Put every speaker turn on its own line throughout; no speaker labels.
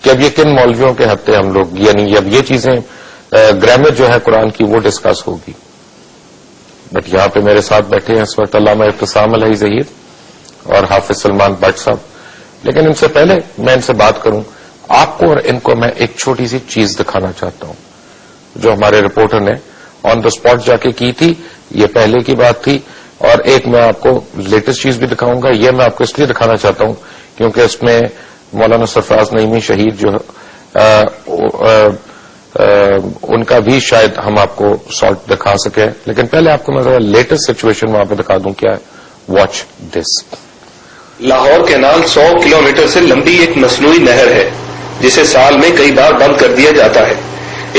کہ اب یہ کن مولویوں کے ہتھے ہم لوگ، یعنی اب یہ چیزیں گرامر جو ہے قرآن کی وہ ڈسکس ہوگی. بٹ یہاں پہ میرے ساتھ بیٹھے ہیں اس وقت علامہ ابتسام علیہ ظہیر اور حافظ سلمان بٹ صاحب. لیکن ان سے پہلے میں ان سے بات کروں، آپ کو اور ان کو میں ایک چھوٹی سی چیز دکھانا چاہتا ہوں جو ہمارے رپورٹر نے آن دا اسپاٹ جا کے کی تھی. یہ پہلے کی بات تھی. اور ایک میں آپ کو لیٹسٹ چیز بھی دکھاؤں گا. یہ میں آپ کو اس لیے دکھانا چاہتا ہوں کیونکہ اس میں مولانا سرفراز نعیمی شہید جو ان کا بھی شاید ہم آپ کو سارٹ دکھا سکے. لیکن پہلے آپ کو میں ذرا لیٹسٹ سچویشن وہاں پہ دکھا دوں کیا ہے. Watch this.
Lahore canal 100 kilometre سے لمبی ایک مصنوعی نہر ہے جسے سال میں کئی بار بند کر دیا جاتا ہے.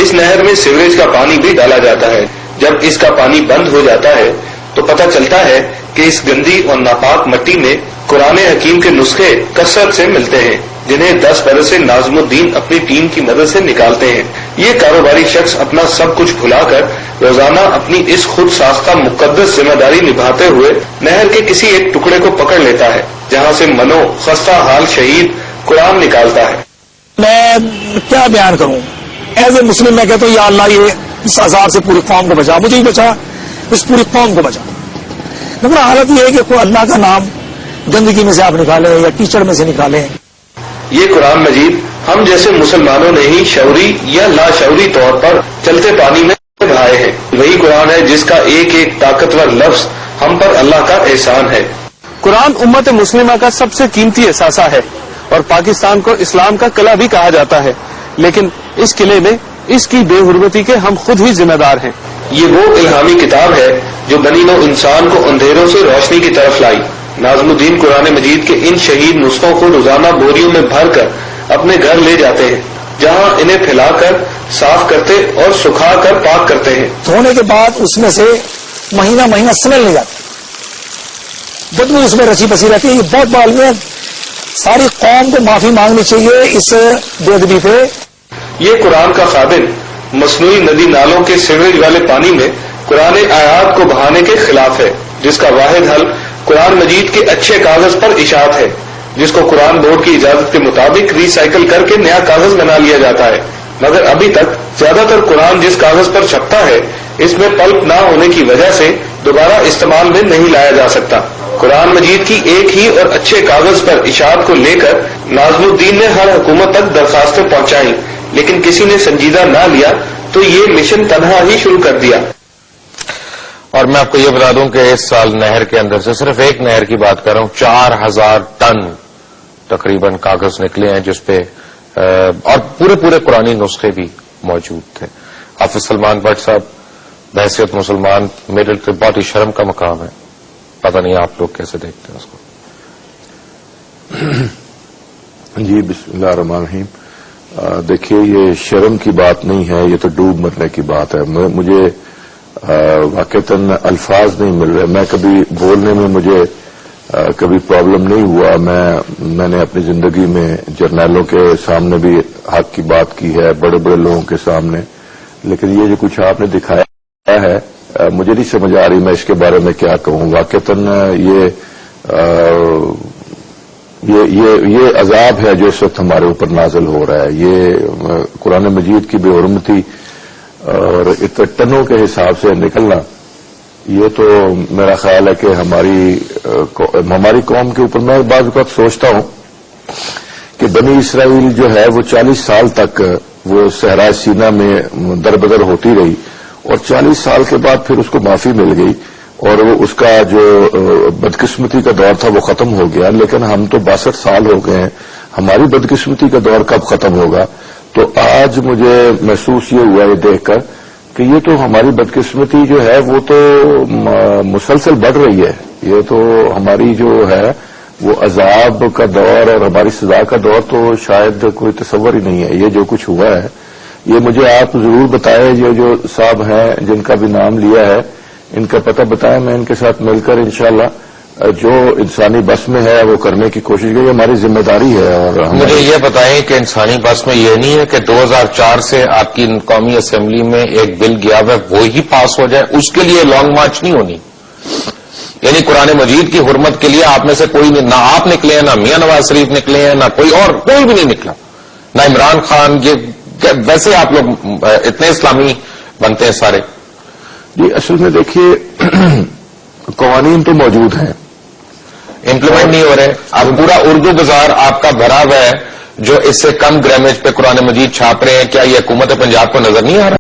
اس نہر میں سیوریج کا پانی بھی ڈالا جاتا ہے. جب اس کا پانی بند ہو جاتا ہے تو پتہ چلتا ہے کہ اس گندی اور ناپاک مٹی میں قرآن حکیم کے نسخے کثرت سے ملتے ہیں جنہیں 10 برس سے ناظم الدین اپنی ٹیم کی مدد سے نکالتے ہیں. یہ کاروباری شخص اپنا سب کچھ بھلا کر روزانہ اپنی اس خود ساختہ مقدس ذمہ داری نبھاتے ہوئے نہر کے کسی ایک ٹکڑے کو پکڑ لیتا ہے جہاں سے منو خستہ حال شہید قرآن نکالتا ہے.
میں کیا بیان کروں؟ ایز اے مسلم میں کہتا ہوں یا اللہ یہ اس عذاب سے پوری قوم کو بچا، مجھے ہی بچا، اس پوری قوم کو بچا. لیکن حالت یہ ہے کہ کوئی اللہ کا نام گندگی میں سے آپ نکالیں یا کیچڑ میں سے نکالیں.
یہ قرآن مجید ہم جیسے مسلمانوں نے ہی شعوری یا لاشعوری طور پر چلتے پانی میں بہائے ہیں. وہی قرآن ہے جس کا ایک ایک طاقتور لفظ ہم پر اللہ کا احسان ہے.
قرآن امت مسلمہ کا سب سے قیمتی اثاثہ ہے اور پاکستان کو اسلام کا قلعہ بھی کہا جاتا ہے. لیکن اس قلعے میں اس کی بے حرمتی کے ہم خود ہی ذمہ دار ہیں.
یہ وہ الہامی کتاب ہے جو بنی نوع انسان کو اندھیروں سے روشنی کی طرف لائی. ناظم الدین قرآن مجید کے ان شہید نسخوں کو روزانہ بوریوں میں بھر کر اپنے گھر لے جاتے ہیں جہاں انہیں پھیلا کر صاف کرتے اور سکھا کر پاک کرتے ہیں.
دھونے کے بعد اس میں سے مہینہ مہینہ سمیل نہیں جاتی، بدبو اس میں رچی بسی رہتی ہے. یہ بہت بڑا ہے. ساری قوم کو معافی مانگنی چاہیے اس بے ادبی پہ.
یہ قرآن کا خادم مصنوعی ندی نالوں کے سیوریج والے پانی میں قرآن آیات کو بہانے کے خلاف ہے جس کا واحد حل قرآن مجید کے اچھے کاغذ پر اشاعت ہے جس کو قرآن بورڈ کی اجازت کے مطابق ری سائیکل کر کے نیا کاغذ بنا لیا جاتا ہے. مگر ابھی تک زیادہ تر قرآن جس کاغذ پر چھپتا ہے اس میں پلپ نہ ہونے کی وجہ سے دوبارہ استعمال میں نہیں لایا جا سکتا. قرآن مجید کی ایک ہی اور اچھے کاغذ پر اشاعت کو لے کر ناظم الدین نے ہر حکومت تک درخواستیں پہنچائیں لیکن کسی نے سنجیدہ نہ لیا تو یہ مشن تنہا ہی شروع کر دیا.
اور میں آپ کو یہ بتا دوں کہ اس سال نہر کے اندر سے صرف ایک نہر کی بات کر رہا ہوں 4000 ٹن تقریباً کاغذ نکلے ہیں جس پہ اور پورے قرآنی نسخے بھی موجود تھے. حافظ سلمان بٹ صاحب بحیثیت مسلمان میرے لیے بہت ہی شرم کا مقام ہے. پتہ نہیں آپ لوگ کیسے دیکھتے ہیں اس کو.
جی بسم اللہ الرحمن الرحیم. دیکھیے یہ شرم کی بات نہیں ہے، یہ تو ڈوب مرنے کی بات ہے. مجھے واقعتاً الفاظ نہیں مل رہے. میں کبھی بولنے میں مجھے کبھی پرابلم نہیں ہوا. میں نے اپنی زندگی میں جرنیلوں کے سامنے بھی حق کی بات کی ہے، بڑے بڑے لوگوں کے سامنے. لیکن یہ جو کچھ آپ نے دکھایا ہے مجھے نہیں سمجھ آ رہی میں اس کے بارے میں کیا کہوں. واقعتاً یہ عذاب ہے جو اس وقت ہمارے اوپر نازل ہو رہا ہے. یہ قرآن مجید کی بے حرمتی اور اتنے ٹنوں کے حساب سے نکلنا، یہ تو میرا خیال ہے کہ ہماری قوم کے اوپر میں بعض اوقات سوچتا ہوں کہ بنی اسرائیل جو ہے وہ 40 سال تک وہ صحرائے سینا میں دربدر ہوتی رہی اور 40 سال کے بعد پھر اس کو معافی مل گئی اور وہ اس کا جو بدقسمتی کا دور تھا وہ ختم ہو گیا. لیکن ہم تو 62 سال ہو گئے ہیں، ہماری بدقسمتی کا دور کب ختم ہوگا؟ تو آج مجھے محسوس یہ ہوا یہ دیکھ کر کہ یہ تو ہماری بدقسمتی جو ہے وہ تو مسلسل بڑھ رہی ہے. یہ تو ہماری جو ہے وہ عذاب کا دور اور ہماری سزا کا دور تو شاید کوئی تصور ہی نہیں ہے. یہ جو کچھ ہوا ہے یہ مجھے آپ ضرور بتائیں. یہ جو صاحب ہیں جن کا بھی نام لیا ہے ان کا پتہ بتائیں، میں ان کے ساتھ مل کر انشاءاللہ جو انسانی بس میں ہے وہ کرنے کی کوشش کی. ہماری ذمہ داری ہے. اور
مجھے یہ بتائیں کہ انسانی بس میں یہ نہیں ہے کہ 2004 سے آپ کی قومی اسمبلی میں ایک بل گیا ہوا وہی پاس ہو جائے، اس کے لیے لانگ مارچ نہیں ہونی. یعنی قرآن مجید کی حرمت کے لیے آپ میں سے کوئی نہیں، نہ آپ نکلے ہیں، نہ میاں نواز شریف نکلے ہیں، نہ کوئی بھی نہیں نکلا، نہ عمران خان، یہ ویسے آپ لوگ اتنے اسلامی بنتے ہیں سارے؟
جی اصل میں دیکھیے قوانین تو موجود ہیں،
امپلیمنٹ نہیں ہو رہے. اب پورا اردو بازار آپ کا بھرا ہوا ہے جو اس سے کم گرامیج پہ قرآن مجید چھاپ رہے ہیں. کیا یہ حکومت پنجاب کو نظر نہیں آ رہا؟